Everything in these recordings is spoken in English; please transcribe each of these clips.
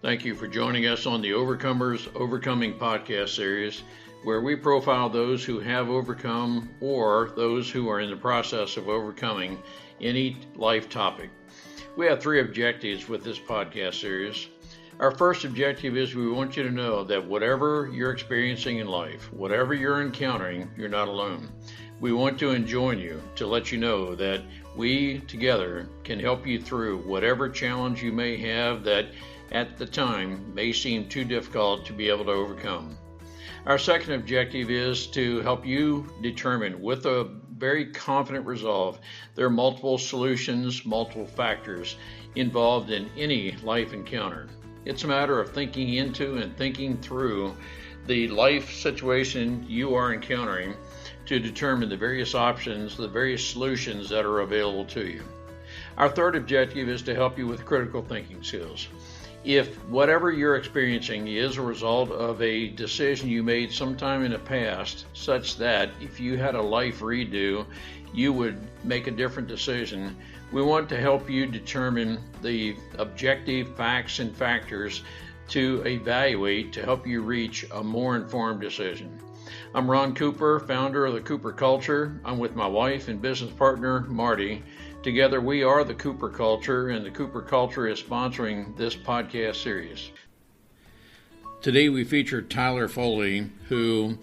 Thank you for joining us on the Overcomers Overcoming podcast series, where we profile those who have overcome or those who are in the process of overcoming any life topic. We have three objectives with this podcast series. Our first objective is we want you to know that whatever you're experiencing in life, whatever you're encountering, you're not alone. We want to join you to let you know that we together can help you through whatever challenge you may have that at the time may seem too difficult to be able to overcome. Our second objective is to help you determine with a very confident resolve there are multiple solutions, multiple factors involved in any life encounter. It's a matter of thinking into and thinking through the life situation you are encountering to determine the various options, the various solutions that are available to you. Our third objective is to help you with critical thinking skills. If whatever you're experiencing is a result of a decision you made sometime in the past, such that if you had a life redo, you would make a different decision, we want to help you determine the objective facts and factors to evaluate to help you reach a more informed decision. I'm Ron Cooper, founder of the Cooper Culture. I'm with my wife and business partner, Marty. Together we are the Cooper Culture, and the Cooper Culture is sponsoring this podcast series. Today we feature Tyler Foley, who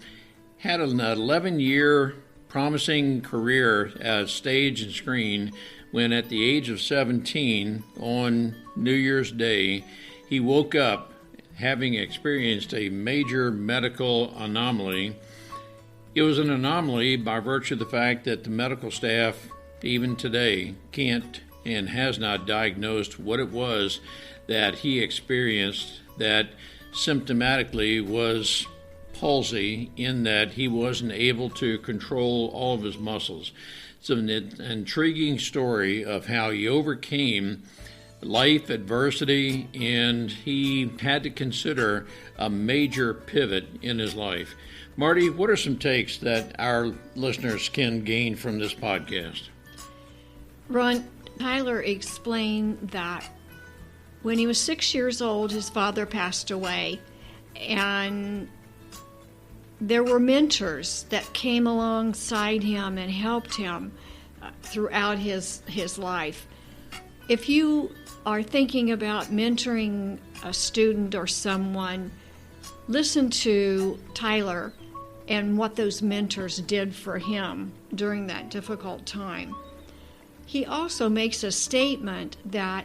had an 11-year promising career as stage and screen when at the age of 17 on New Year's Day, he woke up having experienced a major medical anomaly. It was an anomaly by virtue of the fact that the medical staff even today can't and has not diagnosed what it was that he experienced that symptomatically was palsy, in that he wasn't able to control all of his muscles. It's an intriguing story of how he overcame life adversity, and he had to consider a major pivot in his life. Marty, what are some takes that our listeners can gain from this podcast? Ron, Tyler explained that when he was 6 years old, his father passed away, and there were mentors that came alongside him and helped him throughout his life. If you are thinking about mentoring a student or someone, listen to Tyler and what those mentors did for him during that difficult time. He also makes a statement that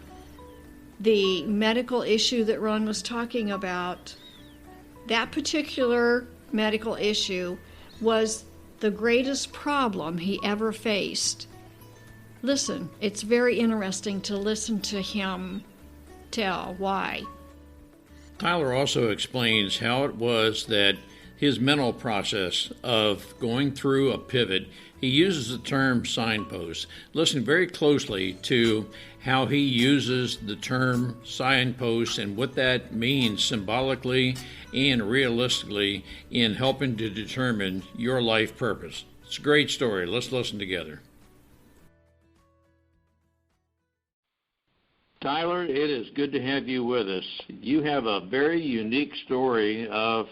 the medical issue that Ron was talking about, that particular medical issue was the greatest problem he ever faced. Listen, it's very interesting to listen to him tell why. Tyler also explains how it was that his mental process of going through a pivot, he uses the term signpost. Listen very closely to how he uses the term signpost and what that means symbolically and realistically in helping to determine your life purpose. It's a great story. Let's listen together. Tyler, it is good to have you with us. You have a very unique story of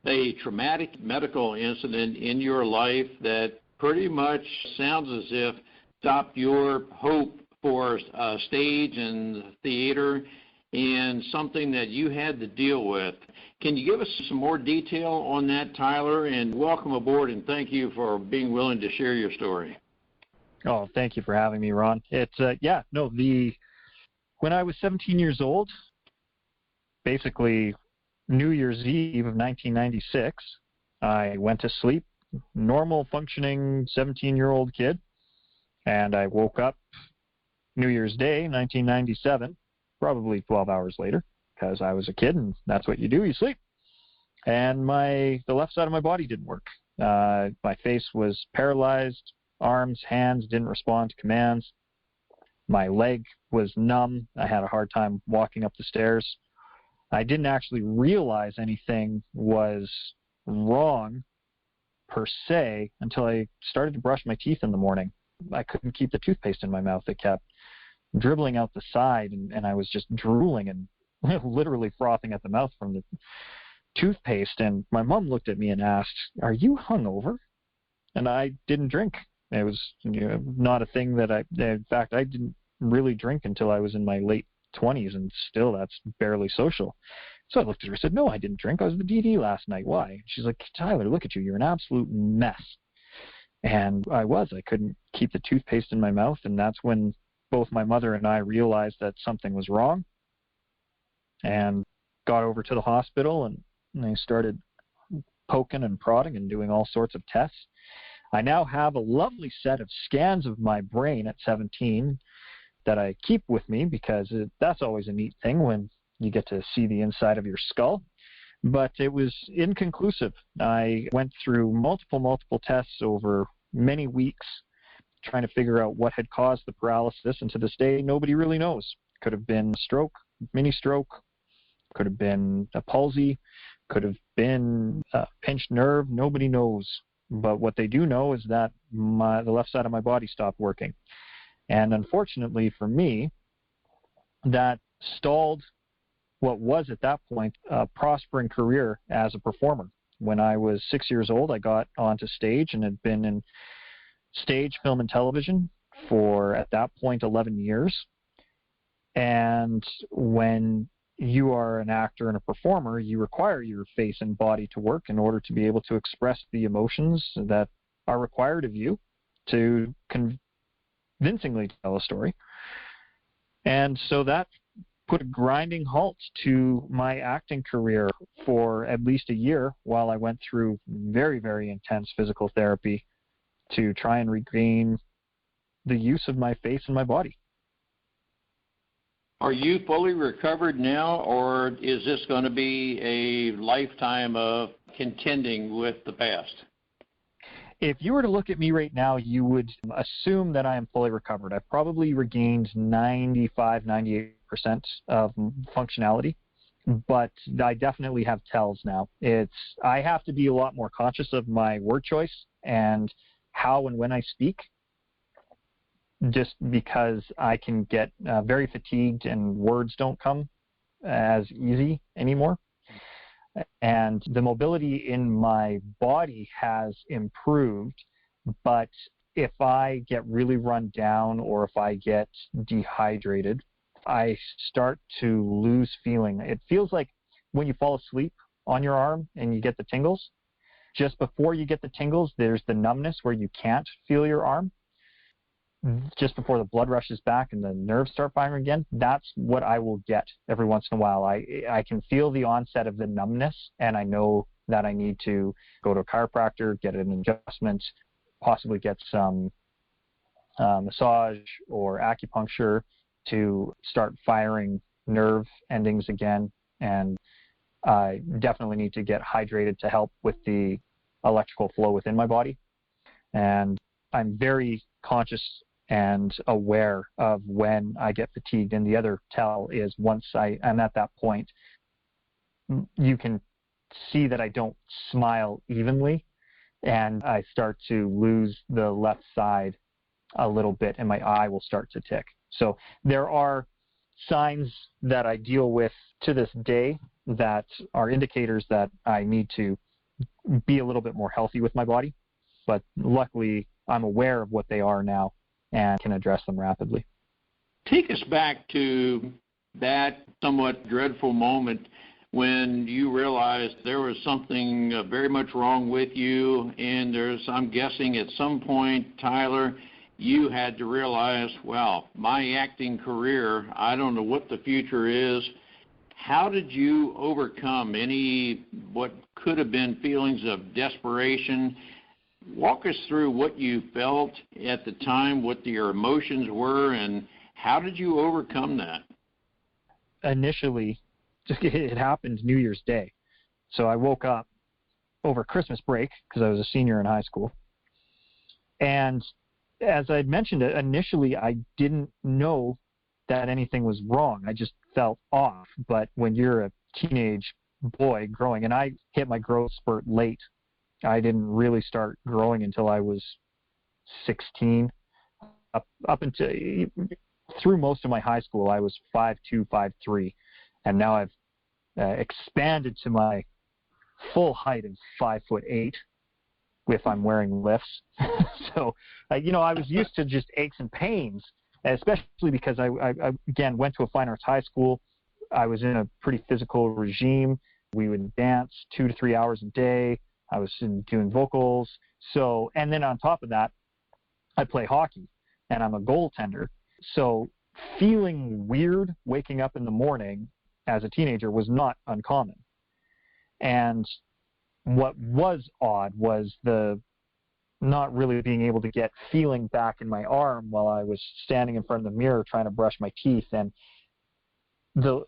a traumatic medical incident in your life that pretty much sounds as if stopped your hope for stage and theater, and something that you had to deal with. Can you give us some more detail on that, Tyler? And welcome aboard, and thank you for being willing to share your story. Oh, thank you for having me, Ron. When I was 17 years old, basically New Year's Eve of 1996, I went to sleep, normal functioning 17-year-old kid, and I woke up New Year's Day, 1997, probably 12 hours later, because I was a kid and that's what you do, you sleep. And the left side of my body didn't work. My face was paralyzed, arms, hands didn't respond to commands. My leg was numb. I had a hard time walking up the stairs. I didn't actually realize anything was wrong per se until I started to brush my teeth in the morning. I couldn't keep the toothpaste in my mouth. It kept dribbling out the side, and I was just drooling and literally frothing at the mouth from the toothpaste. And my mom looked at me and asked, "Are you hungover?" And I didn't drink. It was not a thing that in fact, I didn't really drink until I was in my late 20s, and still that's barely social. So I looked at her and said, "No, I didn't drink. I was at the DD last night. Why?" She's like, "Tyler, look at you. You're an absolute mess." And I couldn't keep the toothpaste in my mouth. And that's when both my mother and I realized that something was wrong, and got over to the hospital, and they started poking and prodding and doing all sorts of tests. I now have a lovely set of scans of my brain at 17 that I keep with me, because that's always a neat thing when you get to see the inside of your skull. But it was inconclusive. I went through multiple tests over many weeks trying to figure out what had caused the paralysis, and to this day, nobody really knows. Could have been stroke, mini stroke, could have been a palsy, could have been a pinched nerve. Nobody knows. But what they do know is that the left side of my body stopped working. And unfortunately for me, that stalled what was at that point a prospering career as a performer. When I was 6 years old, I got onto stage and had been in stage, film, and television for, at that point, 11 years. And when you are an actor and a performer, you require your face and body to work in order to be able to express the emotions that are required of you to convincingly tell a story. And so that put a grinding halt to my acting career for at least a year, while I went through very, very intense physical therapy to try and regain the use of my face and my body. Are you fully recovered now, or is this going to be a lifetime of contending with the past? If you were to look at me right now, you would assume that I am fully recovered. I've probably regained 95-98% of functionality, but I definitely have tells now. I have to be a lot more conscious of my word choice and how and when I speak, just because I can get very fatigued and words don't come as easy anymore. And the mobility in my body has improved, but if I get really run down or if I get dehydrated, I start to lose feeling. It feels like when you fall asleep on your arm and you get the tingles. Just before you get the tingles, there's the numbness where you can't feel your arm. Just before the blood rushes back and the nerves start firing again, that's what I will get every once in a while. I can feel the onset of the numbness, and I know that I need to go to a chiropractor, get an adjustment, possibly get some massage or acupuncture to start firing nerve endings again. And I definitely need to get hydrated to help with the electrical flow within my body. And I'm very conscious and aware of when I get fatigued. And the other tell is once I'm at that point, you can see that I don't smile evenly, and I start to lose the left side a little bit, and my eye will start to tick. So there are signs that I deal with to this day that are indicators that I need to be a little bit more healthy with my body. But luckily, I'm aware of what they are now and can address them rapidly. Take us back to that somewhat dreadful moment when you realized there was something very much wrong with you, and I'm guessing at some point, Tyler, you had to realize, well, my acting career, I don't know what the future is. How did you overcome what could have been feelings of desperation? Walk us through what you felt at the time, what your emotions were, and how did you overcome that? Initially, it happened New Year's Day. So I woke up over Christmas break because I was a senior in high school. And as I mentioned, initially I didn't know that anything was wrong. I just felt off. But when you're a teenage boy growing, and I hit my growth spurt late, I didn't really start growing until I was 16. Up until through most of my high school, I was 5'2", 5'3", and now I've expanded to my full height of 5'8" if I'm wearing lifts. So, I was used to just aches and pains, especially because I again went to a fine arts high school. I was in a pretty physical regime. We would dance 2 to 3 hours a day. I was doing vocals. So, and then on top of that, I play hockey and I'm a goaltender. So feeling weird waking up in the morning as a teenager was not uncommon. And what was odd was the not really being able to get feeling back in my arm while I was standing in front of the mirror trying to brush my teeth, and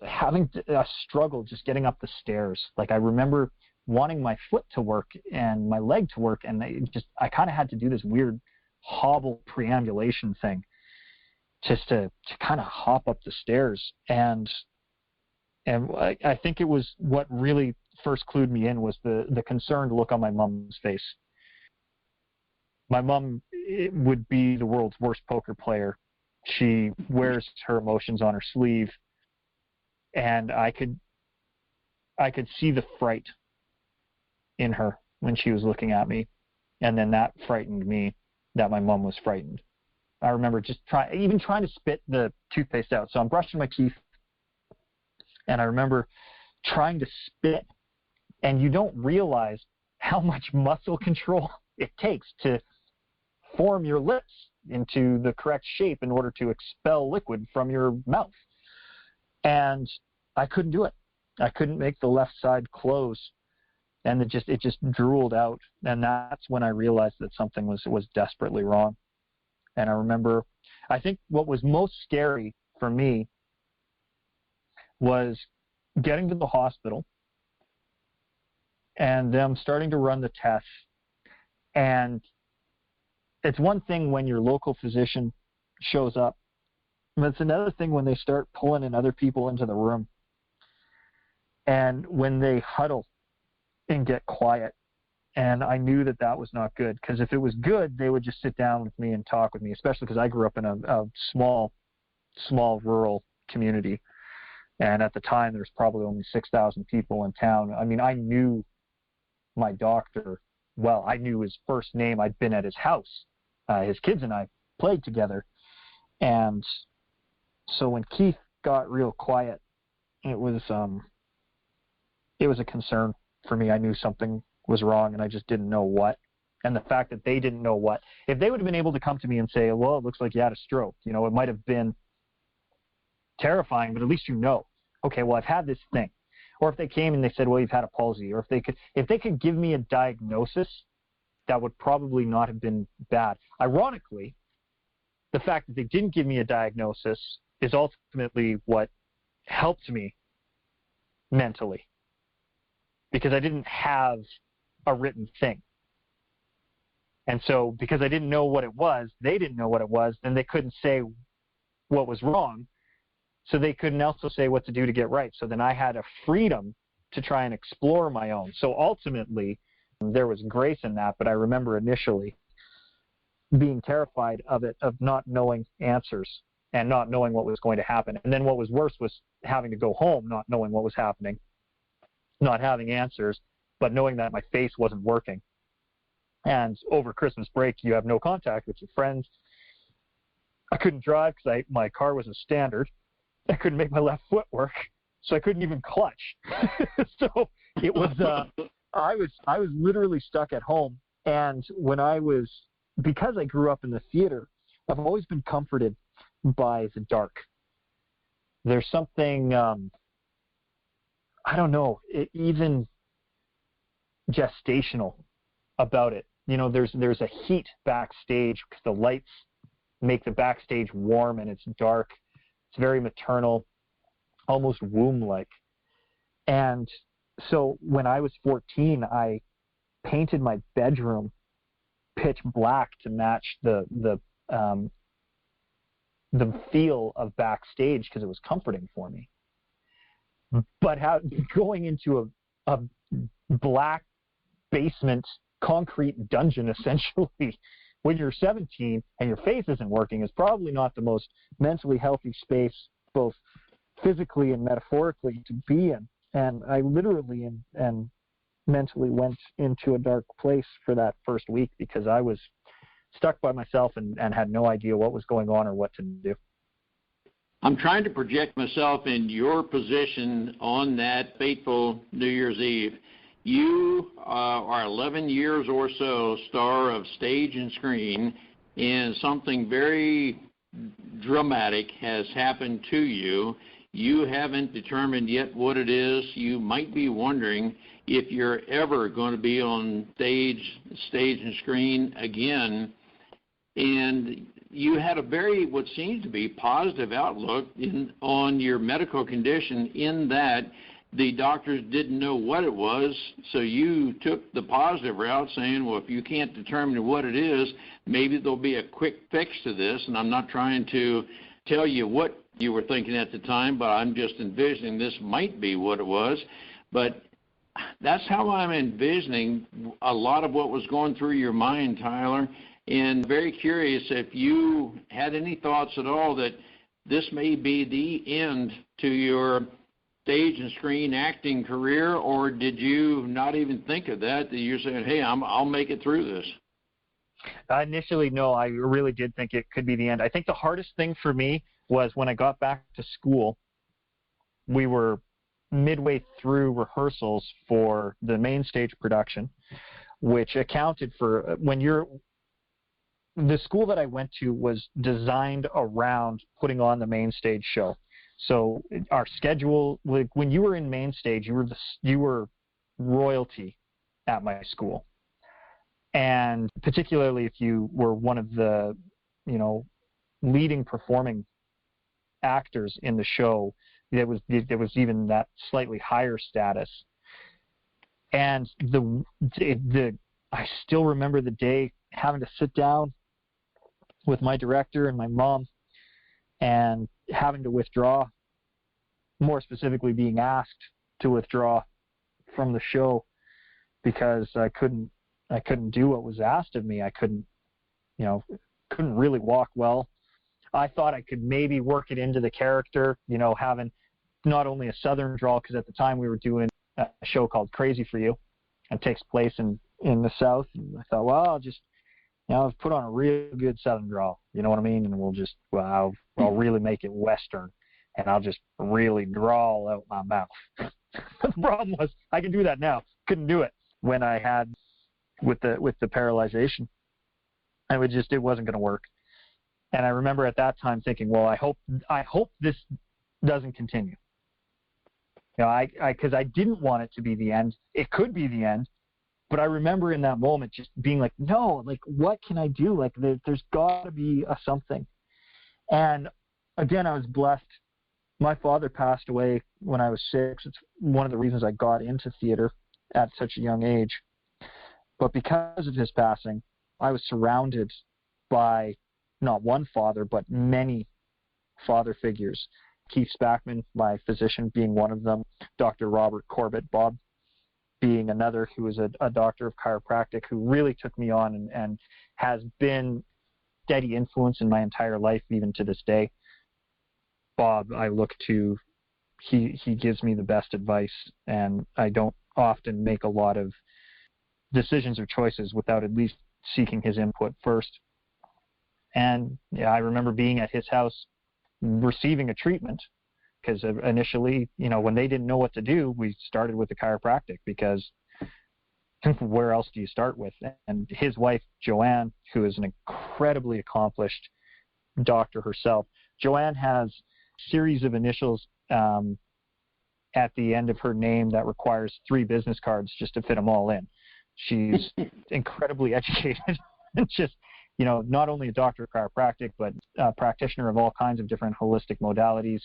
having a struggle just getting up the stairs. Like, I remember wanting my foot to work and my leg to work, and I kind of had to do this weird hobble preambulation thing just to kind of hop up the stairs. And I think it was what really first clued me in was the concerned look on my mom's face. My mom would be the world's worst poker player. She wears her emotions on her sleeve, and I could see the fright in her when she was looking at me, and then that frightened me that my mom was frightened. I remember just trying to spit the toothpaste out. So I'm brushing my teeth, and I remember trying to spit, and you don't realize how much muscle control it takes to form your lips into the correct shape in order to expel liquid from your mouth. And I couldn't do it. I couldn't make the left side close, and it just drooled out. And that's when I realized that something was desperately wrong. And I remember, I think what was most scary for me was getting to the hospital and them starting to run the tests. And it's one thing when your local physician shows up, but it's another thing when they start pulling in other people into the room. And when they huddle and get quiet. And I knew that was not good, because if it was good, they would just sit down with me and talk with me, especially because I grew up in a small rural community. And at the time, there was probably only 6,000 people in town. I mean, I knew my doctor well. I knew his first name. I'd been at his house. His kids and I played together. And so when Keith got real quiet, it was a concern for me. I knew something was wrong, and I just didn't know what. And the fact that they didn't know what, if they would have been able to come to me and say, well, it looks like you had a stroke, it might have been terrifying, but at least okay, well, I've had this thing. Or if they came and they said, well, you've had a palsy, or if they could give me a diagnosis, that would probably not have been bad. Ironically, the fact that they didn't give me a diagnosis is ultimately what helped me mentally, because I didn't have a written thing. And so because I didn't know what it was, they didn't know what it was, then they couldn't say what was wrong. So they couldn't also say what to do to get right. So then I had a freedom to try and explore my own. So ultimately, there was grace in that. But I remember initially being terrified of not knowing answers and not knowing what was going to happen. And then what was worse was having to go home, not knowing what was happening, not having answers, but knowing that my face wasn't working. And over Christmas break, you have no contact with your friends. I couldn't drive because my car was a standard. I couldn't make my left foot work, so I couldn't even clutch. So it was, I was literally stuck at home. And because I grew up in the theater, I've always been comforted by the dark. There's something, I don't know, even gestational about it. There's a heat backstage because the lights make the backstage warm and it's dark. It's very maternal, almost womb-like. And so when I was 14, I painted my bedroom pitch black to match the feel of backstage because it was comforting for me. But going into a black basement concrete dungeon, essentially, when you're 17 and your face isn't working is probably not the most mentally healthy space, both physically and metaphorically to be in. And I literally and mentally went into a dark place for that first week because I was stuck by myself and had no idea what was going on or what to do. I'm trying to project myself in your position on that fateful New Year's Eve. You are 11 years or so star of stage and screen, and something very dramatic has happened to you. You haven't determined yet what it is. You might be wondering if you're ever going to be on stage and screen again. And you had a very, what seems to be, positive outlook on your medical condition, in that the doctors didn't know what it was, so you took the positive route, saying, well, if you can't determine what it is, maybe there'll be a quick fix to this. And I'm not trying to tell you what you were thinking at the time, but I'm just envisioning this might be what it was. But that's how I'm envisioning a lot of what was going through your mind, Tyler. And very curious if you had any thoughts at all that this may be the end to your stage and screen acting career, or did you not even think of that you're saying, hey, I'll make it through this? Initially, no, I really did think it could be the end. I think the hardest thing for me was when I got back to school, we were midway through rehearsals for the main stage production, which accounted for the school that I went to was designed around putting on the main stage show. So our schedule, like when you were in main stage, you were royalty at my school. And particularly if you were one of the, leading performing actors in the show, there was even that slightly higher status. And I still remember the day having to sit down with my director and my mom and having to withdraw, more specifically being asked to withdraw from the show because I couldn't do what was asked of me. I couldn't really walk well. I thought I could maybe work it into the character, having not only a southern drawl, because at the time we were doing a show called Crazy for You. It takes place in the South. And I thought, well, I'll just, I'll put on a real good southern drawl, you know what I mean? And I'll really make it Western, and I'll just really drawl out my mouth. The problem was I can do that now. Couldn't do it when I had with the paralyzation. It wasn't going to work. And I remember at that time thinking, well, I hope this doesn't continue. Because I didn't want it to be the end. It could be the end. But I remember in that moment just being like, no, like, what can I do? Like, there's got to be a something. And again, I was blessed. My father passed away when I was 6. It's one of the reasons I got into theater at such a young age. But because of his passing, I was surrounded by not one father, but many father figures. Keith Spackman, my physician, being one of them. Dr. Robert Corbett, Bob, being another, who was a doctor of chiropractic, who really took me on and has been steady influence in my entire life, even to this day. Bob, I look to, he gives me the best advice, and I don't often make a lot of decisions or choices without at least seeking his input first. And yeah, I remember being at his house receiving a treatment, because initially, when they didn't know what to do, we started with the chiropractic, because where else do you start with? And his wife, Joanne, who is an incredibly accomplished doctor herself, Joanne has a series of initials at the end of her name that requires 3 business cards just to fit them all in. She's incredibly educated and just, not only a doctor of chiropractic, but a practitioner of all kinds of different holistic modalities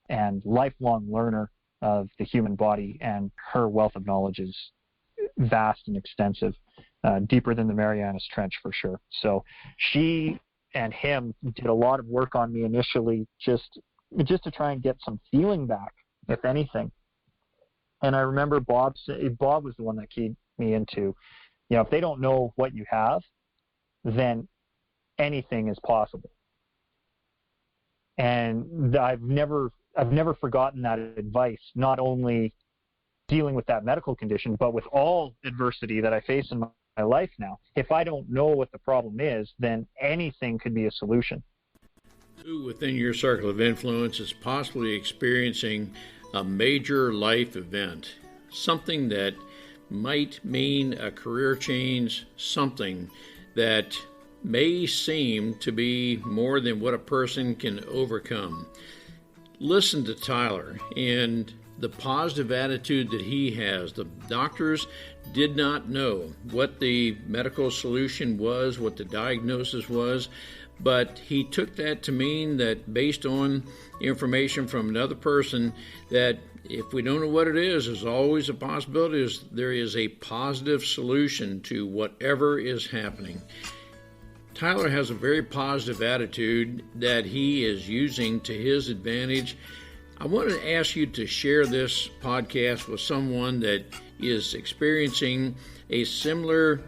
and lifelong learner of the human body. And her wealth of knowledge is vast and extensive, deeper than the Marianas Trench for sure. So she and him did a lot of work on me initially, just to try and get some feeling back, if anything. And I remember Bob was the one that keyed me into, if they don't know what you have, then anything is possible. And I've never I've never forgotten that advice, not only dealing with that medical condition, but with all adversity that I face in my life now. If I don't know what the problem is, then anything could be a solution. Who within your circle of influence is possibly experiencing a major life event, something that might mean a career change, something that may seem to be more than what a person can overcome. Listen to Tyler and the positive attitude that he has. The doctors did not know what the medical solution was, what the diagnosis was, but he took that to mean that based on information from another person, that if we don't know what it is, there's always a possibility there is a positive solution to whatever is happening. Tyler has a very positive attitude that he is using to his advantage. I wanted to ask you to share this podcast with someone that is experiencing a similar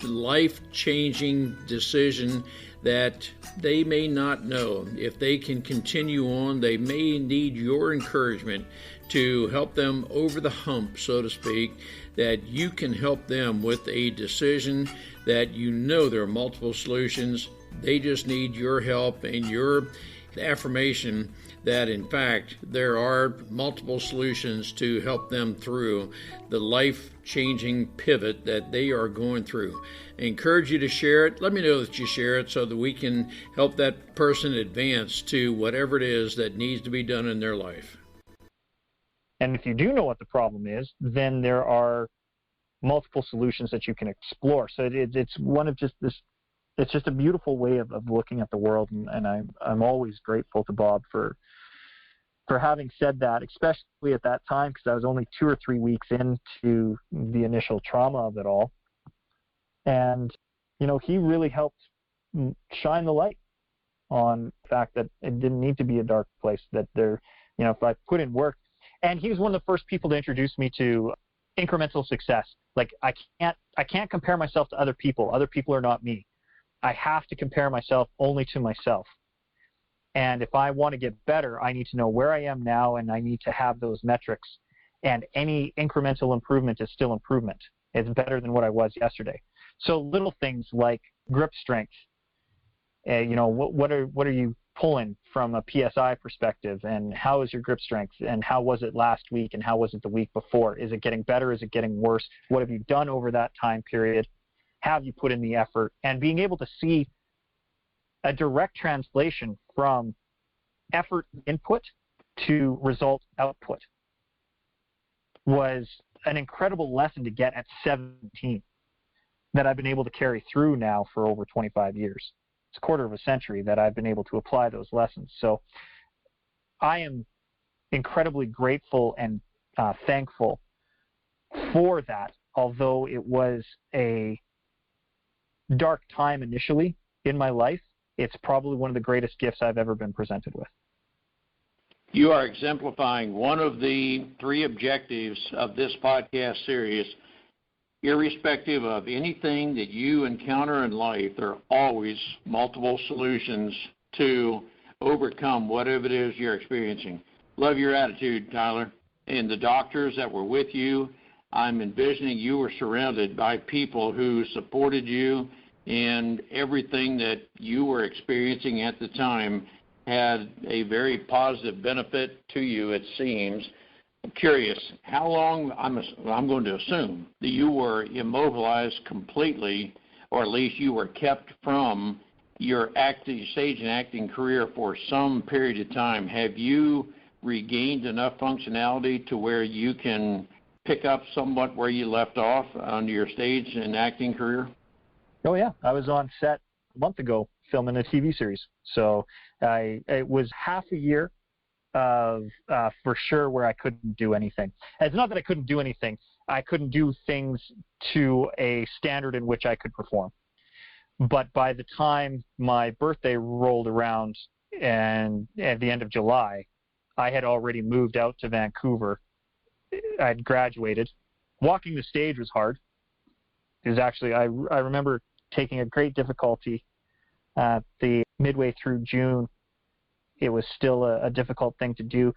life-changing decision that they may not know if they can continue on. They may need your encouragement to help them over the hump, so to speak, that you can help them with a decision that you know there are multiple solutions. They just need your help and your affirmation that in fact there are multiple solutions to help them through the life-changing pivot that they are going through. I encourage you to share it. Let me know that you share it so that we can help that person advance to whatever it is that needs to be done in their life. And if you do know what the problem is, then there are multiple solutions that you can explore. So it's one of just this. It's just a beautiful way of looking at the world, and I'm always grateful to Bob for having said that, especially at that time, because I was only 2 or 3 weeks into the initial trauma of it all. And, he really helped shine the light on the fact that it didn't need to be a dark place, that there, if I put in work. And he was one of the first people to introduce me to incremental success. Like, I can't compare myself to other people. Other people are not me. I have to compare myself only to myself. And if I want to get better, I need to know where I am now, and I need to have those metrics. And any incremental improvement is still improvement. It's better than what I was yesterday. So little things like grip strength. What are you pulling from a PSI perspective, and how is your grip strength, and how was it last week, and how was it the week before? Is it getting better? Is it getting worse? What have you done over that time period? Have you put in the effort? And being able to see a direct translation from effort input to result output was an incredible lesson to get at 17 that I've been able to carry through now for over 25 years. It's a quarter of a century that I've been able to apply those lessons. So I am incredibly grateful and thankful for that, although it was a dark time initially in my life. It's probably one of the greatest gifts I've ever been presented with. You are exemplifying one of the 3 objectives of this podcast series. Irrespective of anything that you encounter in life, there are always multiple solutions to overcome whatever it is you're experiencing. Love your attitude, Tyler. And the doctors that were with you, I'm envisioning you were surrounded by people who supported you, and everything that you were experiencing at the time had a very positive benefit to you, it seems. I'm curious, how long, I'm going to assume that you were immobilized completely, or at least you were kept from your stage and acting career for some period of time. Have you regained enough functionality to where you can pick up somewhat where you left off on your stage and acting career? Oh, yeah. I was on set a month ago filming a TV series. So it was half a year of for sure where I couldn't do anything. It's not that I couldn't do anything. I couldn't do things to a standard in which I could perform. But by the time my birthday rolled around and at the end of July, I had already moved out to Vancouver. I'd graduated. Walking the stage was hard. It was actually, I remember taking a great difficulty the midway through June it was still a difficult thing to do.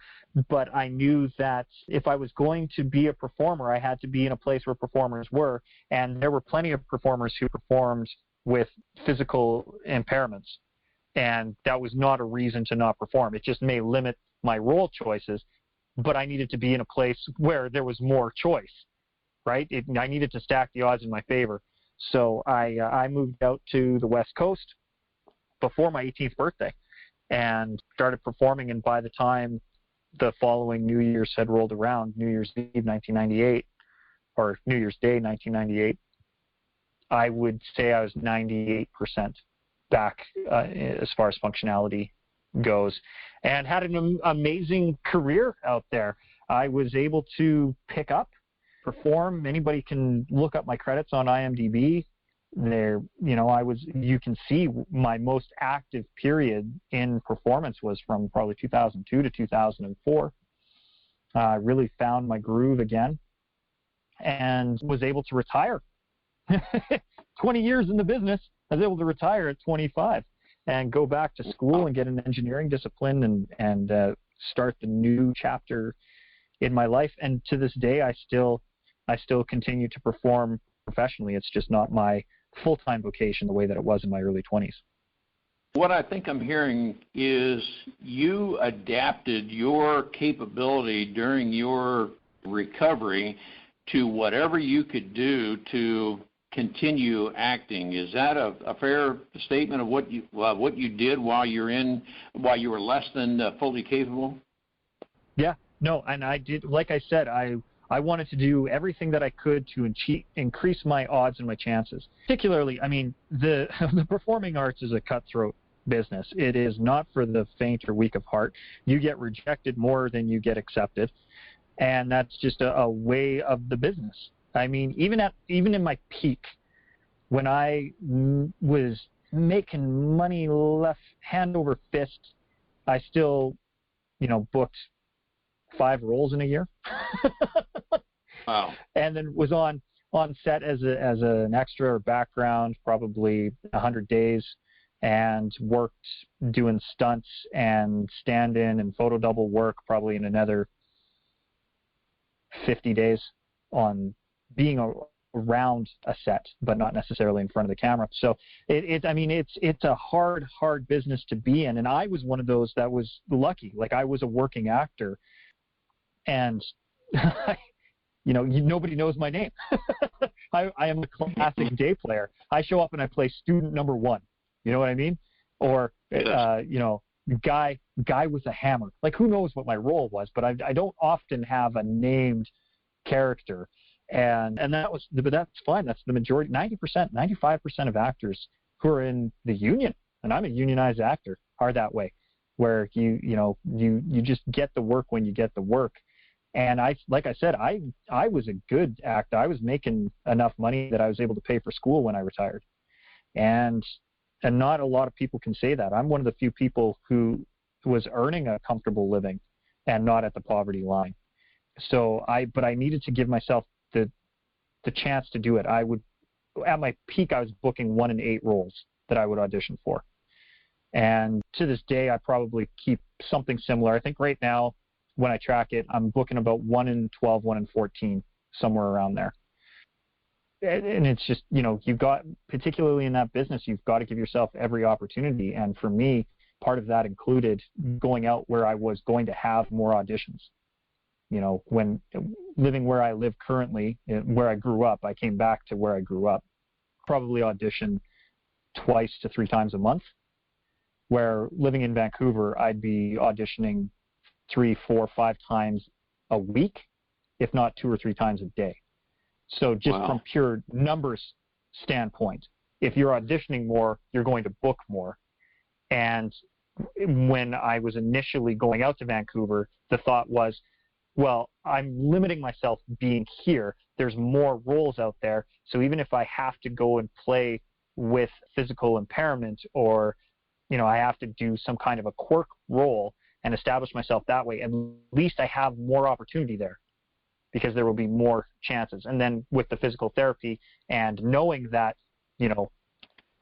But I knew that if I was going to be a performer, I had to be in a place where performers were. And there were plenty of performers who performed with physical impairments. And that was not a reason to not perform. It just may limit my role choices, but I needed to be in a place where there was more choice, right? I needed to stack the odds in my favor. So I moved out to the West Coast before my 18th birthday and started performing. And by the time the following New Year's had rolled around, New Year's Eve 1998, or New Year's Day 1998, I would say I was 98% back as far as functionality goes, and had an amazing career out there. I was able to pick up, perform. Anybody can look up my credits on IMDb. There, you can see my most active period in performance was from probably 2002 to 2004. I really found my groove again and was able to retire. 20 years in the business, I was able to retire at 25 and go back to school and get an engineering discipline and start the new chapter in my life. And to this day, I still continue to perform professionally. It's just not my full-time vocation the way that it was in my early 20s. What I think I'm hearing is you adapted your capability during your recovery to whatever you could do to continue acting. Is that a fair statement of what you did while you were less than fully capable? Yeah, no, and I did. Like I said, I wanted to do everything that I could to increase my odds and my chances. Particularly, I mean, the performing arts is a cutthroat business. It is not for the faint or weak of heart. You get rejected more than you get accepted, and that's just a way of the business. I mean, even in my peak, when I was making money left hand over fist, I still, booked 5 roles in a year. Wow. And then was on set as an extra or background probably 100 days, and worked doing stunts and stand-in and photo double work probably in another 50 days on being around a set, but not necessarily in front of the camera. So it's a hard business to be in. And I was one of those that was lucky. Like, I was a working actor, and nobody knows my name. I am a classic day player. I show up and I play student number 1. You know what I mean? Or guy with a hammer. Like, who knows what my role was? But I don't often have a named character. And but that's fine. That's the majority. 90%, 95% of actors who are in the union, and I'm a unionized actor, are that way, where you just get the work when you get the work. And like I said, I was a good actor. I was making enough money that I was able to pay for school when I retired, and not a lot of people can say that. I'm one of the few people who was earning a comfortable living and not at the poverty line. So I needed to give myself the chance to do it. At my peak, I was booking 1 in 8 roles that I would audition for. And to this day, I probably keep something similar. I think right now, when I track it, I'm booking about 1 in 12, 1 in 14, somewhere around there. And it's just, you've got, particularly in that business, you've got to give yourself every opportunity. And for me, part of that included going out where I was going to have more auditions. When living where I live currently, where I grew up, I came back to where I grew up, probably audition 2 to 3 times a month, where living in Vancouver, I'd be auditioning 3, 4, 5 times a week, if not 2 or 3 times a day. So just from pure numbers standpoint, if you're auditioning more, you're going to book more. And when I was initially going out to Vancouver, the thought was, well, I'm limiting myself being here. There's more roles out there. So even if I have to go and play with physical impairment, or, I have to do some kind of a quirk role and establish myself that way, at least I have more opportunity there, because there will be more chances. And then with the physical therapy and knowing that,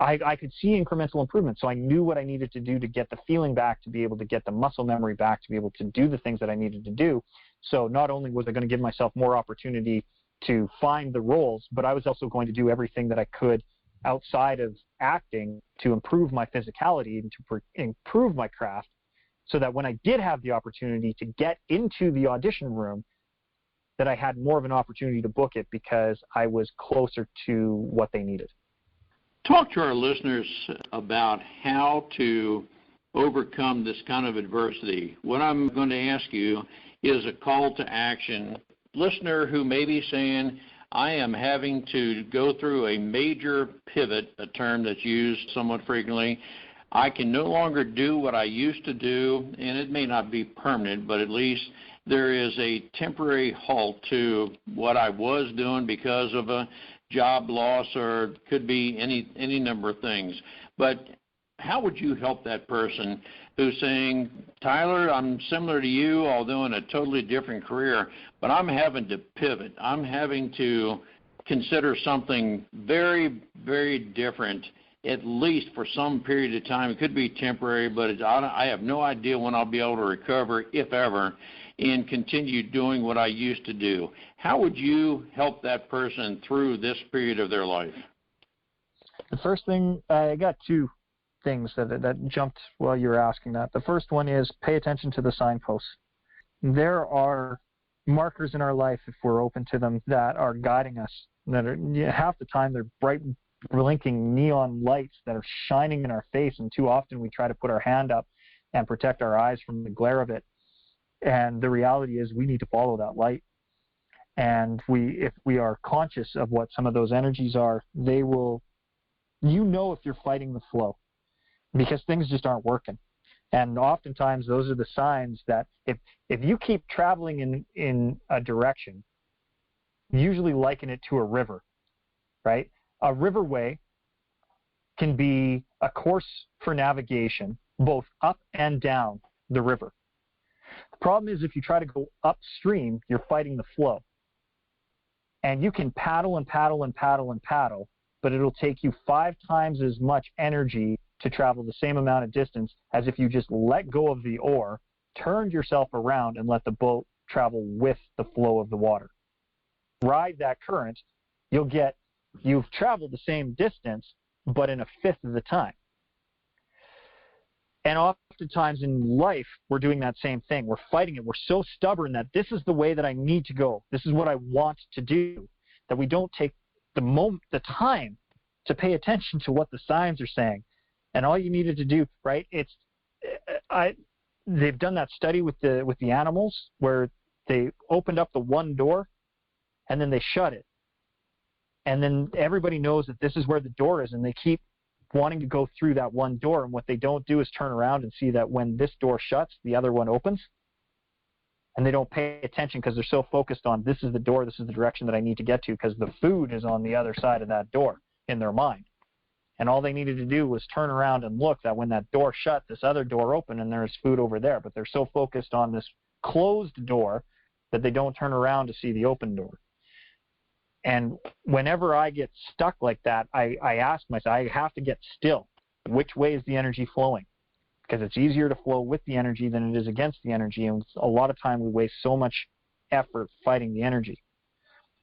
I could see incremental improvement. So I knew what I needed to do to get the feeling back, to be able to get the muscle memory back, to be able to do the things that I needed to do. So not only was I going to give myself more opportunity to find the roles, but I was also going to do everything that I could outside of acting to improve my physicality and to improve my craft, so that when I did have the opportunity to get into the audition room, that I had more of an opportunity to book it because I was closer to what they needed. Talk to our listeners about how to overcome this kind of adversity. What I'm going to ask you is a call to action. Listener who may be saying, I am having to go through a major pivot, a term that's used somewhat frequently. I can no longer do what I used to do, and it may not be permanent, but at least there is a temporary halt to what I was doing because of a job loss, or could be any number of things. But how would you help that person who's saying, Tyler, I'm similar to you, although in a totally different career, but I'm having to pivot. I'm having to consider something very, very different, at least for some period of time. It could be temporary, but I have no idea when I'll be able to recover, if ever, and continue doing what I used to do. How would you help that person through this period of their life? The first thing, I got two things that jumped while you were asking that. The first one is pay attention to the signposts. There are markers in our life, if we're open to them, that are guiding us. That are, half the time they're bright, blinking neon lights that are shining in our face, and too often we try to put our hand up and protect our eyes from the glare of it. And the reality is we need to follow that light. And if we are conscious of what some of those energies are, they will, if you're fighting the flow, because things just aren't working. And oftentimes those are the signs that if you keep traveling in a direction, usually liken it to a river, right? A riverway can be a course for navigation, both up and down the river. The problem is if you try to go upstream, you're fighting the flow. And you can paddle and paddle and paddle and paddle, but it'll take you 5 times as much energy to travel the same amount of distance as if you just let go of the oar, turned yourself around, and let the boat travel with the flow of the water. Ride that current, you've traveled the same distance, but in a fifth of the time. And oftentimes in life, we're doing that same thing. We're fighting it. We're so stubborn that this is the way that I need to go. This is what I want to do, that we don't take the time to pay attention to what the signs are saying. And all you needed to do, right? They've done that study with the animals where they opened up the one door and then they shut it. And then everybody knows that this is where the door is, and they keep wanting to go through that one door. And what they don't do is turn around and see that when this door shuts, the other one opens. And they don't pay attention because they're so focused on this is the door, this is the direction that I need to get to, because the food is on the other side of that door in their mind. And all they needed to do was turn around and look that when that door shut, this other door opened and there's food over there. But they're so focused on this closed door that they don't turn around to see the open door. And whenever I get stuck like that, I ask myself, I have to get still. Which way is the energy flowing? Because it's easier to flow with the energy than it is against the energy. And a lot of time we waste so much effort fighting the energy.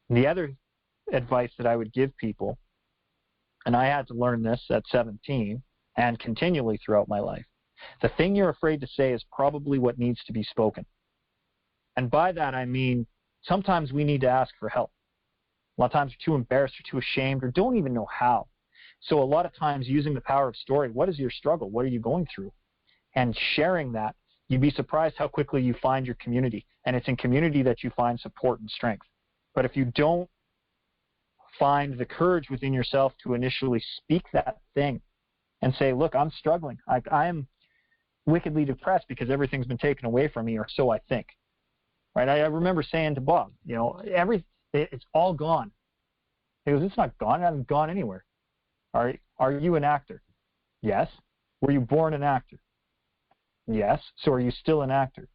The other advice that I would give people, and I had to learn this at 17 and continually throughout my life, the thing you're afraid to say is probably what needs to be spoken. And by that I mean sometimes we need to ask for help. A lot of times we're too embarrassed or too ashamed or don't even know how. So a lot of times using the power of story, what is your struggle? What are you going through? And sharing that, you'd be surprised how quickly you find your community. And it's in community that you find support and strength. But if you don't find the courage within yourself to initially speak that thing and say, look, I'm struggling. I am wickedly depressed because everything's been taken away from me, or so I think. Right? I remember saying to Bob, it's all gone. He goes, it's not gone. It hasn't gone anywhere. Are you an actor? Yes. Were you born an actor? Yes. So are you still an actor?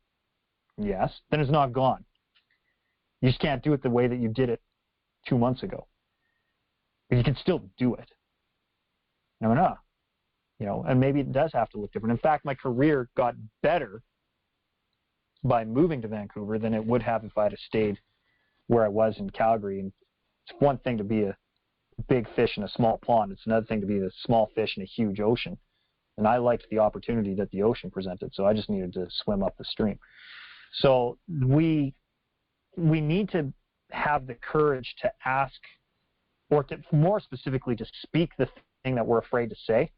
Yes. Then it's not gone. You just can't do it the way that you did it 2 months ago. But you can still do it. And I went, and maybe it does have to look different. In fact, my career got better by moving to Vancouver than it would have if I had stayed where I was in Calgary. And it's one thing to be a big fish in a small pond. It's another thing to be the small fish in a huge ocean. And I liked the opportunity that the ocean presented, so I just needed to swim up the stream. So we need to have the courage to ask, or to, more specifically, to speak the thing that we're afraid to say,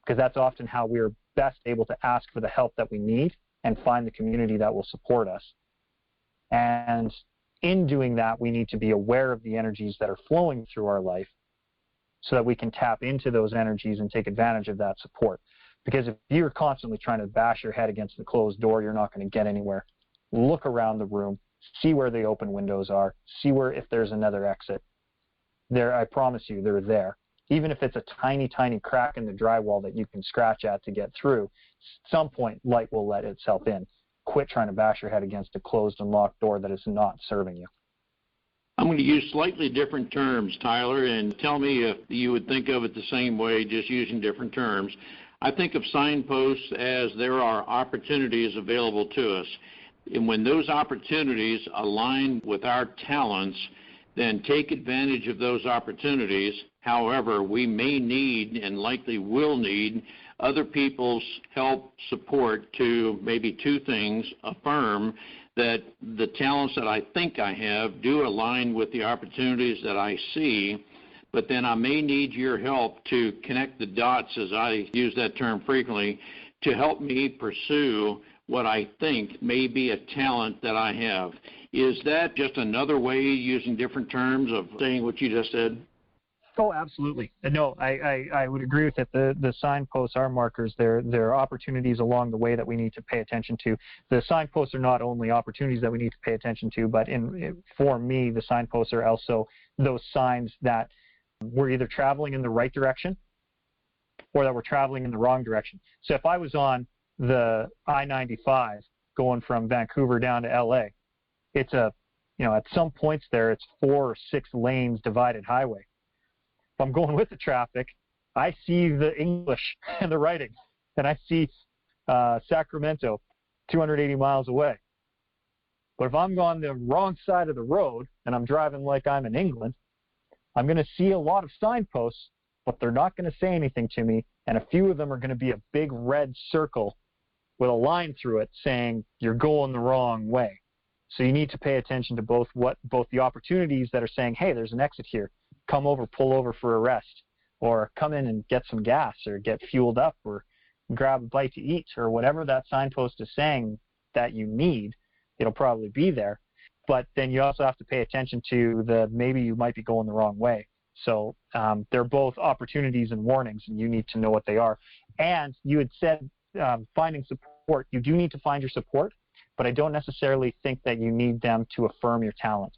because that's often how we're best able to ask for the help that we need and find the community that will support us. And in doing that, we need to be aware of the energies that are flowing through our life so that we can tap into those energies and take advantage of that support. Because if you're constantly trying to bash your head against the closed door, you're not going to get anywhere. Look around the room, see where the open windows are, see where, if there's another exit. There, I promise you, they're there. Even if it's a tiny, tiny crack in the drywall that you can scratch at to get through, at some point light will let itself in. Quit trying to bash your head against a closed and locked door that is not serving you. I'm going to use slightly different terms, Tyler, and tell me if you would think of it the same way, just using different terms. I think of signposts as there are opportunities available to us. And when those opportunities align with our talents, then take advantage of those opportunities. However, we may need and likely will need other people's help, support to maybe two things: affirm that the talents that I think I have do align with the opportunities that I see, but then I may need your help to connect the dots, as I use that term frequently, to help me pursue what I think may be a talent that I have. Is that just another way, using different terms, of saying what you just said? Oh, absolutely. No, I would agree with it. The signposts are markers. They're opportunities along the way that we need to pay attention to. The signposts are not only opportunities that we need to pay attention to, but for me, the signposts are also those signs that we're either traveling in the right direction or that we're traveling in the wrong direction. So if I was on the I-95 going from Vancouver down to LA, it's at some points there, it's 4 or 6 lanes divided highway. If I'm going with the traffic, I see the English and the writing, and I see Sacramento 280 miles away. But if I'm on the wrong side of the road and I'm driving like I'm in England, I'm going to see a lot of signposts, but they're not going to say anything to me, and a few of them are going to be a big red circle with a line through it saying you're going the wrong way. So you need to pay attention to both the opportunities that are saying, hey, there's an exit here, come over, pull over for a rest, or come in and get some gas, or get fueled up, or grab a bite to eat, or whatever that signpost is saying that you need. It'll probably be there. But then you also have to pay attention to maybe you might be going the wrong way. So they're both opportunities and warnings, and you need to know what they are. And you had said finding support. You do need to find your support, but I don't necessarily think that you need them to affirm your talent.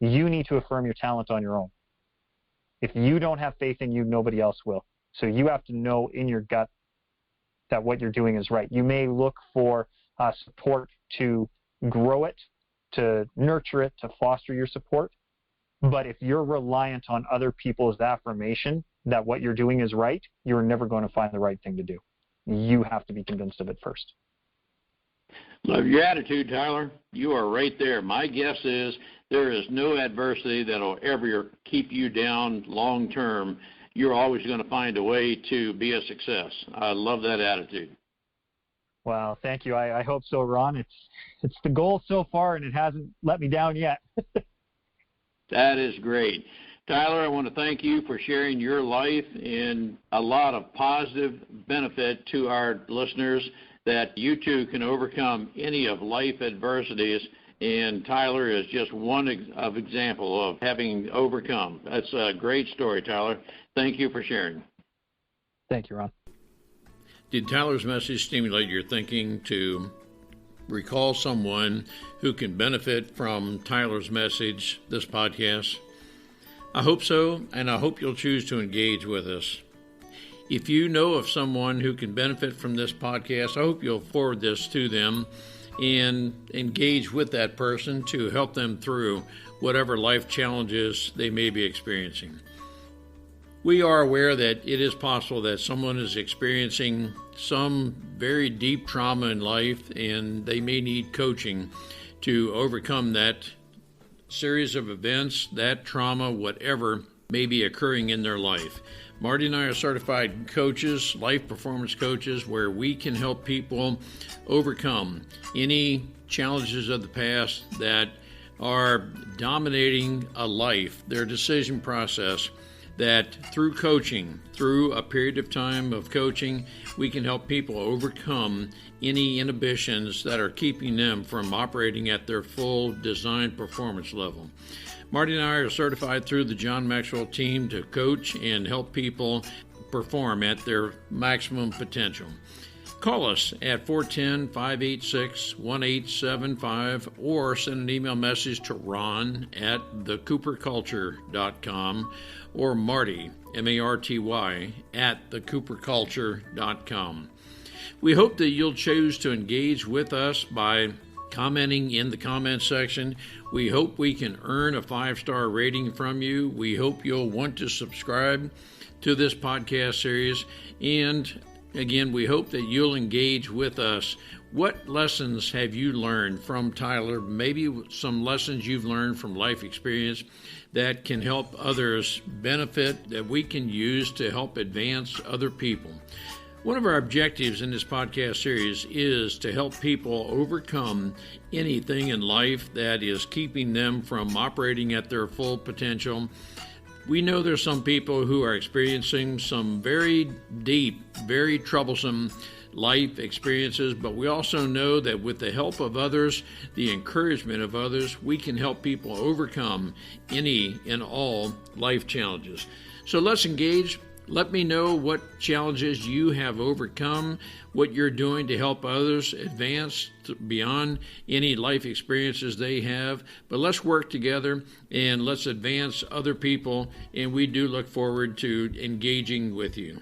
You need to affirm your talent on your own. If you don't have faith in you, nobody else will. So you have to know in your gut that what you're doing is right. You may look for support to grow it, to nurture it, to foster your support. But if you're reliant on other people's affirmation that what you're doing is right, you're never going to find the right thing to do. You have to be convinced of it first. Love your attitude, Tyler. You are right there. My guess is there is no adversity that will ever keep you down long term. You're always going to find a way to be a success. I love that attitude. Well, thank you. I hope so, Ron. It's the goal so far, and it hasn't let me down yet. That is great. Tyler, I want to thank you for sharing your life and a lot of positive benefit to our listeners, that you too can overcome any of life adversities. And Tyler is just one example of having overcome. That's a great story, Tyler. Thank you for sharing. Thank you, Ron. Did Tyler's message stimulate your thinking to recall someone who can benefit from Tyler's message, this podcast? I hope so, and I hope you'll choose to engage with us. If you know of someone who can benefit from this podcast, I hope you'll forward this to them and engage with that person to help them through whatever life challenges they may be experiencing. We are aware that it is possible that someone is experiencing some very deep trauma in life and they may need coaching to overcome that series of events, that trauma, whatever may be occurring in their life. Marty and I are certified coaches, life performance coaches, where we can help people overcome any challenges of the past that are dominating a life, their decision process, that through coaching, through a period of time of coaching, we can help people overcome any inhibitions that are keeping them from operating at their full design performance level. Marty and I are certified through the John Maxwell team to coach and help people perform at their maximum potential. Call us at 410-586-1875 or send an email message to Ron at thecooperculture.com or Marty, M-A-R-T-Y, at thecooperculture.com. We hope that you'll choose to engage with us by commenting in the comment section. We hope we can earn a 5-star rating from you. We hope you'll want to subscribe to this podcast series. And again, we hope that you'll engage with us. What lessons have you learned from Tyler? Maybe some lessons you've learned from life experience that can help others benefit, that we can use to help advance other people. One of our objectives in this podcast series is to help people overcome anything in life that is keeping them from operating at their full potential. We know there's some people who are experiencing some very deep, very troublesome life experiences, but we also know that with the help of others, the encouragement of others, we can help people overcome any and all life challenges. So let's engage. Let me know what challenges you have overcome, what you're doing to help others advance beyond any life experiences they have. But let's work together and let's advance other people, and we do look forward to engaging with you.